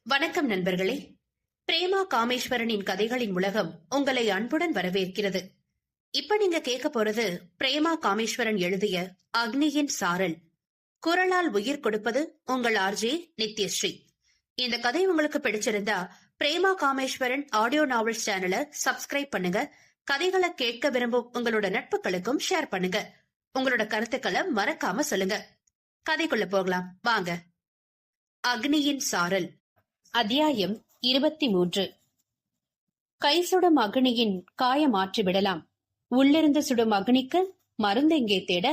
வணக்கம் நண்பர்களே. பிரேமா காமேஸ்வரனின் கதைகளின் உலகம் உங்களை அன்புடன் வரவேற்கிறது. இப்ப நீங்க கேட்க போறது பிரேமா காமேஸ்வரன் எழுதிய அக்னியின் சாரல். குரலால் உயிர் கொடுப்பது உங்கள் ஆர்ஜே நித்யஸ்ரீ. இந்த கதை உங்களுக்கு பிடிச்சிருந்தா பிரேமா காமேஸ்வரன் ஆடியோ நாவல்ஸ் சேனலை சப்ஸ்கிரைப் பண்ணுங்க. கதைகளை கேட்க விரும்பும் உங்களோட நட்புகளுக்கும் ஷேர் பண்ணுங்க. உங்களோட கருத்துக்களை மறக்காம சொல்லுங்க. கதைக்குள்ள போகலாம் வாங்க. அக்னியின் சாரல், அத்தியாயம் 23. கை சுடும் அக்னியின் காயமாற்றி விடலாம், உள்ளிருந்து சுடும் அக்னிக்கு மருந்து எங்கே தேட?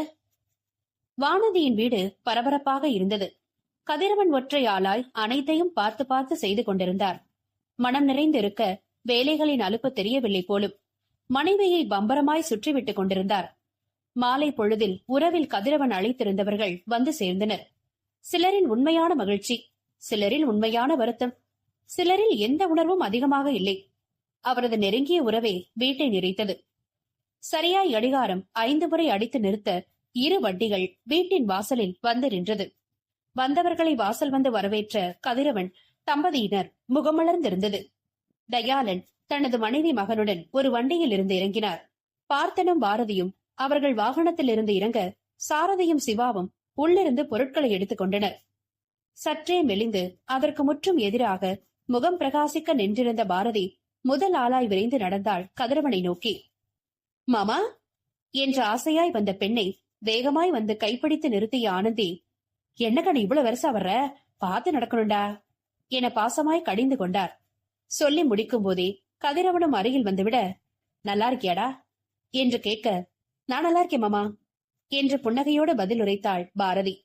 வானதியின் வீடு பரபரப்பாக இருந்தது. கதிரவன் ஒற்றை ஆளாய் அனைத்தையும் பார்த்து பார்த்து செய்து கொண்டிருந்தார். மனம் நிறைந்திருக்க வேலைகளின் அலுப்பு தெரியவில்லை போலும். மனைவியை பம்பரமாய் சுற்றிவிட்டுக் கொண்டிருந்தார். மாலை பொழுதில் உறவில் கதிரவன் அழைத்திருந்தவர்கள் வந்து சேர்ந்தனர். சிலரின் உண்மையான மகிழ்ச்சி, சிலரில் உண்மையான வருத்தம், சிலரில் எந்த உணர்வும் அதிகமாக இல்லை. அவரது நெருங்கிய உறவே வீட்டை நிறைத்தது. சரியாய் அடிகாரம் 5 முறை அடித்து நிறுத்த 2 வண்டிகள் வீட்டின் வாசலில் வந்து நின்றது. வந்தவர்களை வாசல் வந்து வரவேற்ற கதிரவன் தம்பதியினர் முகமலர்ந்திருந்தது. தயாளன் தனது மனைவி மகனுடன் ஒரு வண்டியில் இருந்து இறங்கினார். பார்த்தனும் பாரதியும் அவர்கள் வாகனத்தில் இருந்து இறங்க சாரதியும் சிவாவும் உள்ளிருந்து பொருட்களை எடுத்துக் கொண்டனர். சற்றே மெலிந்து அதற்கு முற்றும் எதிராக முகம் பிரகாசிக்க நின்றிருந்த பாரதி முதல் ஆளாய் விரைந்து நடந்தாள் கதிரவனை நோக்கி. மாமா என்ற ஆசையாய் வந்த பெண்ணை வேகமாய் வந்து கைப்பிடித்து நிறுத்திய ஆனந்தி, என்ன கண்ணு இவ்வளவு வருஷா வர்ற, பார்த்து நடக்கணும்டா என பாசமாய் கடிந்து கொண்டார். சொல்லி முடிக்கும் போதே கதிரவனும் அருகில் வந்துவிட, நல்லா இருக்கியாடா என்று கேட்க, நான் நல்லா இருக்கேன் மாமா என்று புன்னகையோடு பதில் உரைத்தாள் பாரதி.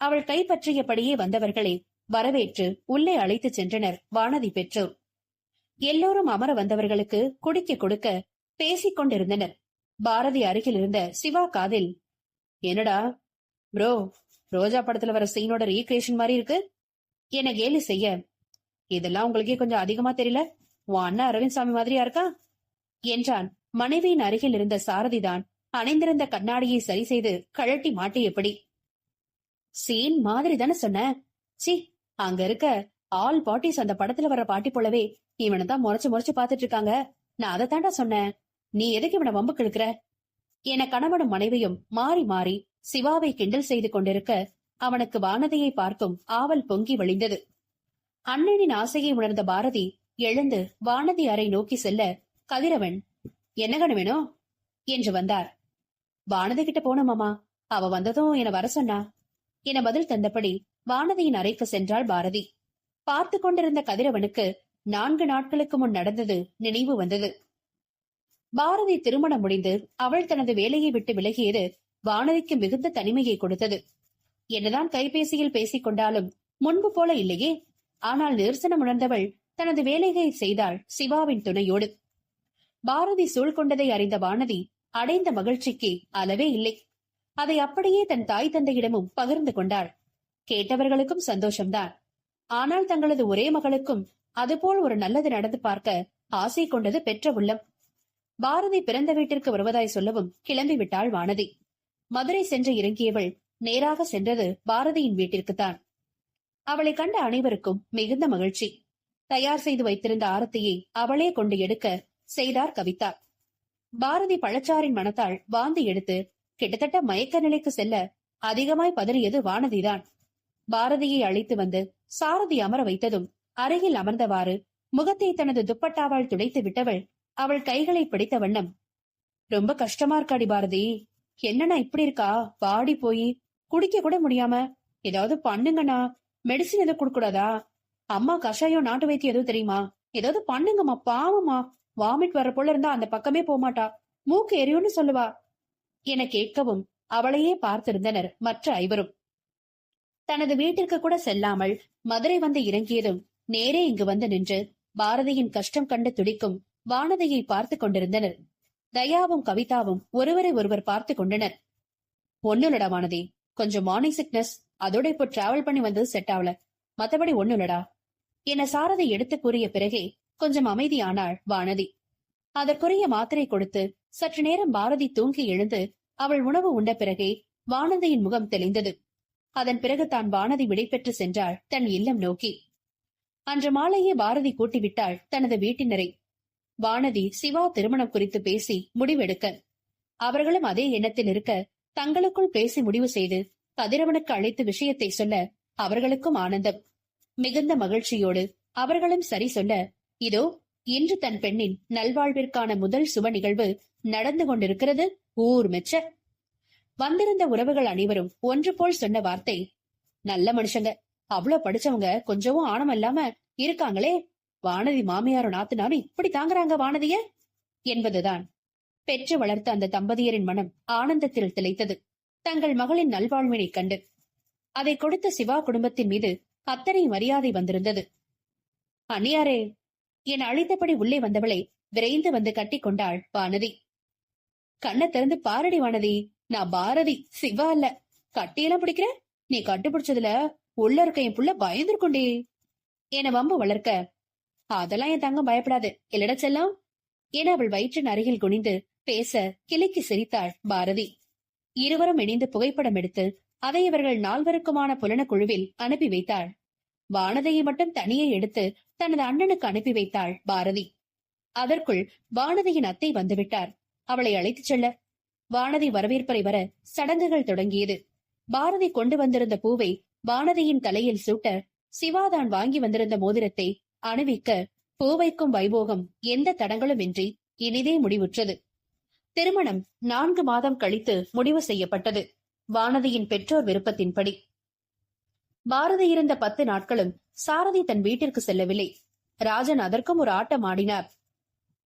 அவள் கைப்பற்றியபடியே வந்தவர்களை வரவேற்று உள்ளே அழைத்துச் சென்றனர் வானதி பெற்றோர். எல்லோரும் அமர வந்தவர்களுக்கு குடிக்க கொடுக்க பேசிக் கொண்டிருந்தனர். பாரதி அருகில் இருந்த சிவா காதில், என்னடா ப்ரோ, ரோஜா படத்துல வர சீனோட ரீக்ரியேஷன் மாதிரி இருக்கு என கேலி செய்ய, இதெல்லாம் உங்களுக்கே கொஞ்சம் அதிகமா தெரியல, உன் அண்ணா அரவிந்த் சாமி மாதிரியா இருக்கா என்றான். மனைவியின் அருகில் இருந்த சாரதிதான் அணிந்திருந்த கண்ணாடியை சரி செய்து கழட்டி மாட்டியபடி, சீன் மாதிரி தானே சொன்ன, சி அங்க இருக்க ஆல் பாட்டிஸ் அந்த படத்துல வர பாட்டி போலவே இவனை தான் முறைச்சு முறைச்சு பாத்துட்டு இருக்காங்க, நான் அதை தாண்டா சொன்னேன், நீ எதுக்கு இவனை வம்புக்கு இழுக்கிற என கணவனும் மனைவியும் மாறி மாறி சிவாவை கிண்டல் செய்து கொண்டிருக்க அவனுக்கு வானதியை பார்க்கும் ஆவல் பொங்கி வழிந்தது. அண்ணனின் ஆசையை உணர்ந்த பாரதி எழுந்து வானதி அறை நோக்கி செல்ல, கதிரவன் என்ன கணு வேணும் என்று வந்தார். வானதி கிட்ட போனோமாமா, அவ வந்ததும் என வர சொன்னா என பதில் தந்தபடி வானதியின் அறைக்கு சென்றாள் பாரதி. பார்த்து கொண்டிருந்த கதிரவனுக்கு 4 நாட்களுக்கு முன் நடந்தது நினைவு வந்தது. பாரதி திருமணம் முடிந்து அவள் தனது வேலையை விட்டு விலகியது வானதிக்கு மிகுந்த தனிமையை கொடுத்தது. என்னதான் கைபேசியில் பேசிக் கொண்டாலும் முன்பு போல இல்லையே. ஆனால் நிரசனம் உணர்ந்தவள் தனது வேலையை செய்தாள் சிவாவின் துணையோடு. பாரதி சூழ்கொண்டதை அறிந்த வானதி அடைந்த மகிழ்ச்சிக்கு அளவே இல்லை. அதை அப்படியே தன் தாய் தந்தையிடமும் பகிர்ந்து கொண்டாள். கேட்டவர்களுக்கும் சந்தோஷம்தான். ஆனால் தங்களது ஒரே மகளுக்கும் அதுபோல் ஒரு நல்லது நடந்து பார்க்க ஆசை கொண்டது பெற்ற உள்ளம். பாரதி பிறந்த வீட்டிற்கு வருவதாய் சொல்லவும் கிளம்பி விட்டாள் வானதி. மதுரை சென்று இறங்கியவள் நேராக சென்றது பாரதியின் வீட்டிற்குத்தான். அவளை கண்ட அனைவருக்கும் மிகுந்த மகிழ்ச்சி. தயார் செய்து வைத்திருந்த ஆரத்தியை அவளே கொண்டு எடுக்க செய்தார் கவிதா. பாரதி பழச்சாரின் மனத்தால் வாந்தி எடுத்து கிட்டத்தட்ட மயக்க நிலைக்கு செல்ல அதிகமாய் பதறியது வானதிதான். பாரதியை அழைத்து வந்து சாரதி அமர வைத்ததும் அருகில் அமர்ந்தவாறு முகத்தை தனது துப்பட்டாவால் துடைத்து விட்டவள் அவள் கைகளை பிடித்த வண்ணம், ரொம்ப கஷ்டமா இருக்காடி பாரதி, என்னன்னா இப்படி இருக்கா, பாடி போய் குடிக்க கூட முடியாம, ஏதாவது பண்ணுங்கண்ணா, மெடிசின் எதுவும் கொடுக்கூடாதா, அம்மா கஷாயம் நாட்டு வைத்தியம் எதுவும் தெரியுமா, ஏதாவது பண்ணுங்கம்மா, பாவமா, வாமிட் வர போல இருந்தா அந்த பக்கமே போமாட்டா, மூக்கு எரியும்னு சொல்லுவா என கேட்கவும் அவளையே பார்த்திருந்தனர் மற்ற ஐவரும். தனது வீட்டிற்கு கூட செல்லாமல் மதுரை வந்து இறங்கியதும் நேரே இங்கு வந்து நின்று பாரதியின் கஷ்டம் கண்டு துடிக்கும் வானதியை பார்த்து கொண்டிருந்தனர். தயாவும் கவிதாவும் ஒருவரை ஒருவர் பார்த்து கொண்டனர். ஒண்ணுலடா வானதி, கொஞ்சம் மார்னிங் சிக்னஸ், அதோட இப்போ டிராவல் பண்ணி வந்தது செட் ஆகல, மத்தபடி ஒண்ணுலடா என சாரதி எடுத்து கூறிய பிறகே கொஞ்சம் அமைதியானாள் வானதி. அதற்குரிய மாத்திரை கொடுத்து சற்று நேரம் பாரதி தூங்கி எழுந்து அவள் உணவு உண்ட பிறகே வானதியின் முகம் தெளிந்தது. அதன் பிறகு தான் வானதி விடைபெற்று சென்றாள் தன் இல்லம் நோக்கி. அன்று மாலையே பாரதி கூட்டிவிட்டாள் தனது வீட்டினரை. வானதி சிவா திருமணம் குறித்து பேசி முடிவெடுக்க, அவர்களும் அதே எண்ணத்தில் இருக்க, தங்களுக்குள் பேசி முடிவு செய்து கதிரவனுக்கு அழைத்து விஷயத்தை சொல்ல அவர்களுக்கும் ஆனந்தம். மிகுந்த மகிழ்ச்சியோடு அவர்களும் சரி சொல்ல, இதோ இன்று தன் பெண்ணின் நல்வாழ்விற்கான முதல் சுப நிகழ்வு நடந்து கொண்டிருக்கிறது. ஊர் மெச்ச வந்திருந்த உறவுகள் அனைவரும் ஒன்று போல் சொன்ன வார்த்தை, நல்ல மனுஷங்க, அவ்வளவு படிச்சவங்க கொஞ்சமும் ஆணவம் இல்லாம இருக்காங்களே, வானதி மாமியாரும் நாத்தனாரும் இப்படி தாங்குறாங்க வானதிய என்பதுதான். பெற்று வளர்த்த அந்த தம்பதியரின் மனம் ஆனந்தத்தில் திளைத்தது தங்கள் மகளின் நல்வாழ்வினை கண்டு. அதை கொடுத்த சிவா குடும்பத்தின் மீது அத்தனை மரியாதை வந்திருந்தது. அண்ணியாரே என் அழைத்தபடி உள்ளே வந்தவளை விரைந்து வந்து கட்டி கொண்டாள் வானதி. கண்ணை திறந்து பாரடி வானதி, நான் பாரதி, சிவா இல்ல. கட்டியெல்லாம் பிடிக்கிற, நீ கட்டுப்பிடிச்சதுல உள்ள இருக்க என் புள்ள பயந்துருக்கொண்டே என வம்பு வளர்க்க, அதெல்லாம் என் தங்கம் பயப்படாது இல்லடா செல்லம் என அவள் வயிற்றின் அருகில் குனிந்து பேச கிளைக்கு சிரித்தாள் பாரதி. இருவரும் இணைந்து புகைப்படம் எடுத்து அதை இவர்கள் நால்வருக்குமான புலன குழுவில் அனுப்பி வைத்தாள். வானதியை மட்டும் தனியே எடுத்து தனது அண்ணனுக்கு அனுப்பி வைத்தாள் பாரதி. அதற்குள் வானதியின் அத்தை வந்துவிட்டார். அவளை அழைத்துச் செல்ல வானதி வரவேற்பறை வர சடங்குகள் தொடங்கியது. பாரதி கொண்டு வந்திருந்த பூவை வானதியின் தலையில் சூட்ட, சிவாதான் வாங்கி வந்திருந்த மோதிரத்தை அணிவிக்க, பூவைக்கும் வைபோகம் எந்த தடங்களும் இன்றி இனிதே முடிவுற்றது. திருமணம் 4 மாதம் கழித்து முடிவு செய்யப்பட்டது, வானதியின் பெற்றோர் விருப்பத்தின்படி. பாரதி இருந்த 10 நாட்களும் சாரதி தன் வீட்டிற்கு செல்லவில்லை. ராஜன் அதற்கும் ஒரு ஆட்டம் ஆடினார்.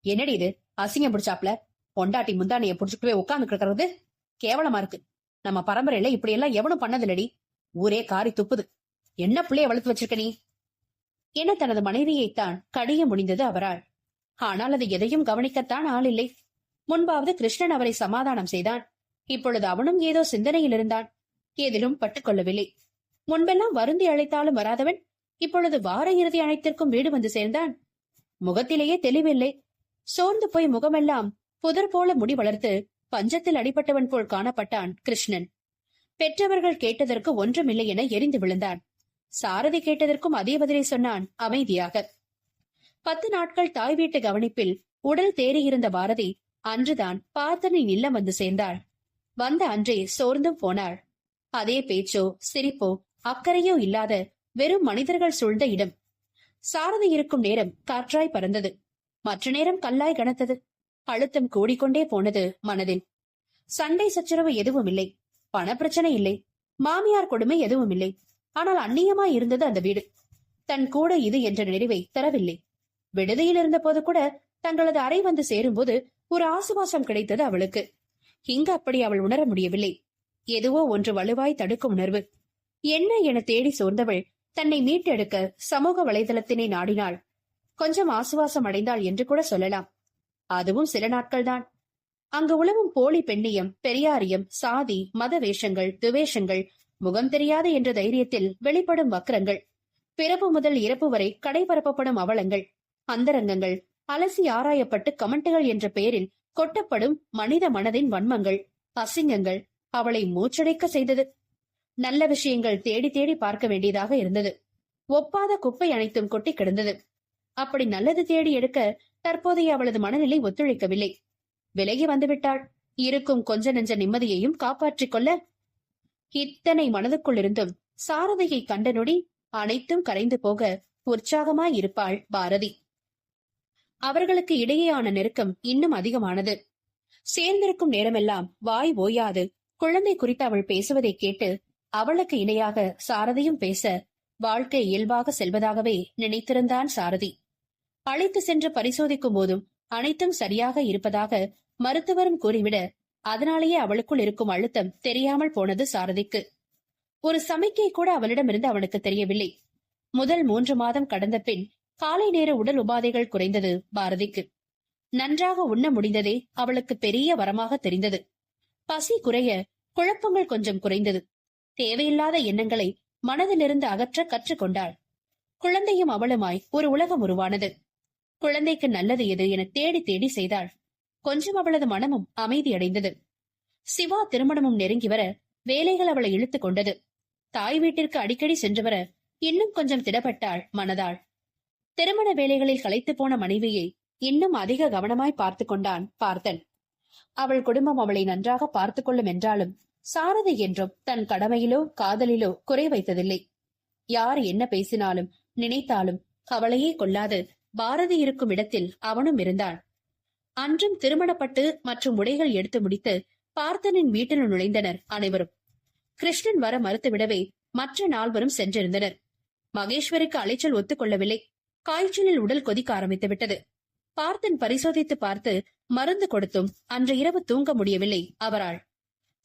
என்னடி இது அசிங்கம் பிடிச்சாப்ல, பொண்டாட்டி முந்தானைய புடிச்சுட்டு போய் உட்கார்ந்து கிடக்கிறது கேவலமா இருக்கு. நம்ம பரம்பரையில இப்படி எல்லாம் எவனும் பண்ணதில்லடி, ஊரே காரி துப்புது. என்ன பிள்ளைய வளர்த்து வச்சிருக்க நீ என தனது மனைவியைத்தான் கடிய முடிந்தது அவரால். ஆனால் அது எதையும் கவனிக்கத்தான் ஆள் இல்லை. முன்பாவது கிருஷ்ணன் அவரை சமாதானம் செய்தான். இப்பொழுது அவனும் ஏதோ சிந்தனையில் இருந்தான். ஏதிலும் பட்டுக்கொள்ளவில்லை. முன்பெல்லாம் வருந்தி அழைத்தாலும் வராதவன் இப்பொழுது வார இறுதி அனைத்திற்கும் வீடு வந்து சேர்ந்தான். முகத்திலேயே தெளிவில்லை. சோர்ந்து போய் முகமெல்லாம் புதர் போல முடி வளர்த்து பஞ்சத்தில் அடிபட்டவன் போல் காணப்பட்டான் கிருஷ்ணன். பெற்றவர்கள் கேட்டதற்கு ஒன்றுமில்லை என எரிந்து விழுந்தான். சாரதி கேட்டதற்கும் அதே பதிலை சொன்னான் அமைதியாக. 10 நாட்கள் தாய் வீட்டு கவனிப்பில் உடல் தேறியிருந்த பாரதி அன்றுதான் பார்த்தனின் இல்லம் வந்து சேர்ந்தாள். வந்த அன்றே சோர்ந்தும் போனாள். அதே பேச்சோ சிரிப்போ அக்கறையோ இல்லாத வெறும் மனிதர்கள் சூழ்ந்த இடம். சாரதி இருக்கும் நேரம் காற்றாய் பறந்தது, மற்ற நேரம் கல்லாய் கனத்தது. அழுத்தம் கூடிக்கொண்டே போனது மனதில். சண்டை சச்சரவு எதுவும் இல்லை, பணப்பிரச்சனை இல்லை, மாமியார் கொடுமை எதுவும் இல்லை. ஆனால் அந்நியமாய் இருந்தது அந்த வீடு. தன் கூட இது என்ற நிறைவை தரவில்லை. விடுதியில் இருந்த போது கூட தங்களது அறை வந்து சேரும்போது ஒரு ஆசுவாசம் கிடைத்தது அவளுக்கு. இங்கு அப்படி அவள் உணர முடியவில்லை. எதுவோ ஒன்று வலுவாய் தடுக்கும் உணர்வு. என்ன என தேடி சோர்ந்தவள் தன்னை மீட்டெடுக்க சமூக வலைதளத்தினை நாடினாள். கொஞ்சம் ஆசுவாசம் அடைந்தாள் என்று கூட சொல்லலாம். அதுவும் சில நாட்கள்தான். அங்கு உலவும் போலி பெண்ணியம், பெரியாரியம், சாதி, மத வேஷங்கள், துவேஷங்கள், முகம் தெரியாது என்ற தைரியத்தில் வெளிப்படும் வக்ரங்கள், பிறப்பு முதல் இறப்பு வரை கடைபரப்பப்படும் அவலங்கள், அந்தரங்கங்கள், அலசி ஆராயப்பட்டு கமெண்ட்டுகள் என்ற பெயரில் கொட்டப்படும் மனித மனதின் வன்மங்கள், அசிங்கங்கள் அவளை மூச்சடைக்க செய்தது. நல்ல விஷயங்கள் தேடி தேடி பார்க்க வேண்டியதாக இருந்தது. ஒப்பாத குப்பை அனைத்தும் கொட்டி கிடந்தது. அப்படி நல்லது தேடி எடுக்க தற்போதைய அவளது மனநிலை ஒத்துழைக்கவில்லை. விலகி வந்துவிட்டாள். இருக்கும் கொஞ்ச நெஞ்ச நிம்மதியையும் காப்பாற்றிக் கொள்ள. இத்தனை மனதுக்குள் இருந்தும் சாரதியை கண்ட நொடி அனைத்தும் கரைந்து போக உற்சாகமாய் இருப்பாள் பாரதி. அவர்களுக்கு இடையேயான நெருக்கம் இன்னும் அதிகமானது. சேர்ந்திருக்கும் நேரமெல்லாம் வாய் ஓயாது குழந்தை குறித்து அவள் பேசுவதை கேட்டு அவளுக்கு இணையாக சாரதியும் பேச வாழ்க்கை இயல்பாக செல்வதாகவே நினைத்திருந்தான் சாரதி. அழைத்து சென்று பரிசோதிக்கும் போதும் அனைத்தும் சரியாக இருப்பதாக மருத்துவரும் கூறிவிட அதனாலேயே அவளுக்குள் இருக்கும் அழுத்தம் தெரியாமல் போனது சாரதிக்கு. ஒரு சமிக்கை கூட அவளிடமிருந்து அவனுக்கு தெரியவில்லை. முதல் 3 மாதம் கடந்த பின் காலை நேர உடல் உபாதைகள் குறைந்தது பாரதிக்கு. நன்றாக உண்ண முடிந்ததே அவளுக்கு பெரிய வரமாக தெரிந்தது. பசி குறைய குழப்பங்கள் கொஞ்சம் குறைந்தது. தேவையில்லாத எண்ணங்களை மனதிலிருந்து அகற்ற கற்றுக்கொண்டாள். குழந்தையும் அவளுமாய் ஒரு உலகம் உருவானது. குழந்தைக்கு நல்லது எது என தேடி தேடி செய்தாள். கொஞ்சம் அவளது மனமும் அமைதியடைந்தது. சிவா திருமணமும் நெருங்கி வர வேலைகள் அவளை இழுத்துக் கொண்டது. தாய் வீட்டிற்கு அடிக்கடி சென்று வர இன்னும் கொஞ்சம் திடப்பட்டாள் மனதாள். திருமண வேலைகளில் களைத்து போன மனைவியை இன்னும் அதிக கவனமாய் பார்த்து கொண்டான் பார்த்தன். அவள் குடும்பம் அவளை நன்றாக பார்த்துக் கொள்ளும் என்றாலும் சாரதி என்றும் தன் கடமையிலோ காதலிலோ குறை வைத்ததில்லை. யார் என்ன பேசினாலும் நினைத்தாலும் கவலையே கொள்ளாது பாரதி இருக்கும் இடத்தில் அவனும் இருந்தான். அன்றும் திருமணப்பட்டு மற்றும் உடைகள் எடுத்து முடித்து பார்த்தனின் வீட்டில் நுழைந்தனர் அனைவரும். கிருஷ்ணன் வர மறுத்துவிடவே மற்ற நால்வரும் சென்றிருந்தனர். மகேஸ்வருக்கு அலைச்சல் ஒத்துக்கொள்ளவில்லை. காய்ச்சலில் உடல் கொதிக்க ஆரம்பித்து விட்டது. பார்த்தன் பரிசோதித்து பார்த்து மருந்து கொடுத்தும் அன்று இரவு தூங்க முடியவில்லை அவரால்.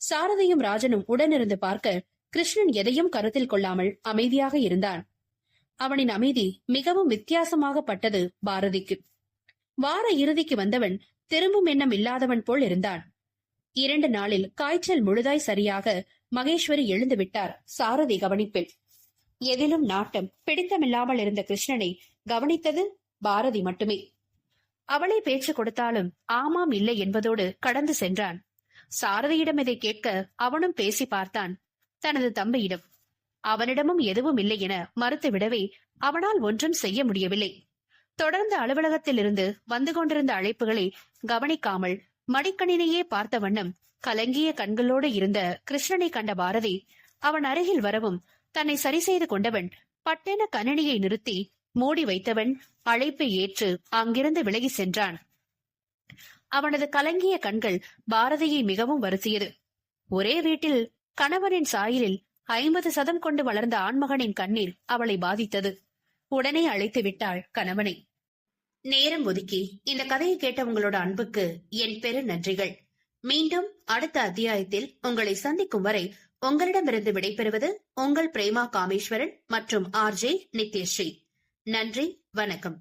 சாரதியும் ராஜனும் உடனிருந்து பார்க்க கிருஷ்ணன் எதையும் கருத்தில் கொள்ளாமல் அமைதியாக இருந்தான். அவனின் அமைதி மிகவும் வித்தியாசமாக பட்டது பாரதிக்கு. வார இறுதிக்கு வந்தவன் திரும்பும் எண்ணம் இல்லாதவன் போல் இருந்தான். 2 நாளில் காய்ச்சல் முழுதாய் சரியாக மகேஸ்வரி எழுந்து விட்டார் சாரதி கவனிப்பில். எதிலும் நாட்டம் பிடித்தமில்லாமல் இருந்த கிருஷ்ணனை கவனித்தது பாரதி மட்டுமே. அவளை பேச்சு கொடுத்தாலும் ஆமாம் இல்லை என்பதோடு கடந்து சென்றான். சாரதியிடம் இதை கேட்க அவனும் பேசி பார்த்தான் தனது தம்பியிடம். அவனிடமும் எதுவும் இல்லை என மறுத்துவிடவே அவனால் ஒன்றும் செய்ய முடியவில்லை. தொடர்ந்து அலுவலகத்தில் இருந்து வந்து கொண்டிருந்த அழைப்புகளை கவனிக்காமல் மடிக்கணினையே பார்த்த வண்ணம் கலங்கிய கண்களோடு இருந்த கிருஷ்ணனை கண்ட பாரதி அவன் அருகில் வரவும் தன்னை சரி செய்து கொண்டவன் பட்டென கணினியை நிறுத்தி மூடி வைத்தவன் அழைப்பை ஏற்று அங்கிருந்து விலகி சென்றான். அவனது கலங்கிய கண்கள் பாரதியை மிகவும் வருத்தியது. ஒரே வீட்டில் கணவனின் சாயலில் 50% கொண்டு வளர்ந்த ஆண்மகனின் கண்ணீர் அவளை பாதித்தது. உடனே அழைத்து விட்டாள் கணவனை. நேரம் ஒதுக்கி இந்த கதையை கேட்ட உங்களோட அன்புக்கு என் பெரு நன்றிகள். மீண்டும் அடுத்த அத்தியாயத்தில் உங்களை சந்திக்கும் வரை உங்களிடமிருந்து விடைபெறுவது உங்கள் பிரேமா காமேஸ்வரன் மற்றும் RJ நித்யஸ்ரீ. நன்றி, வணக்கம்.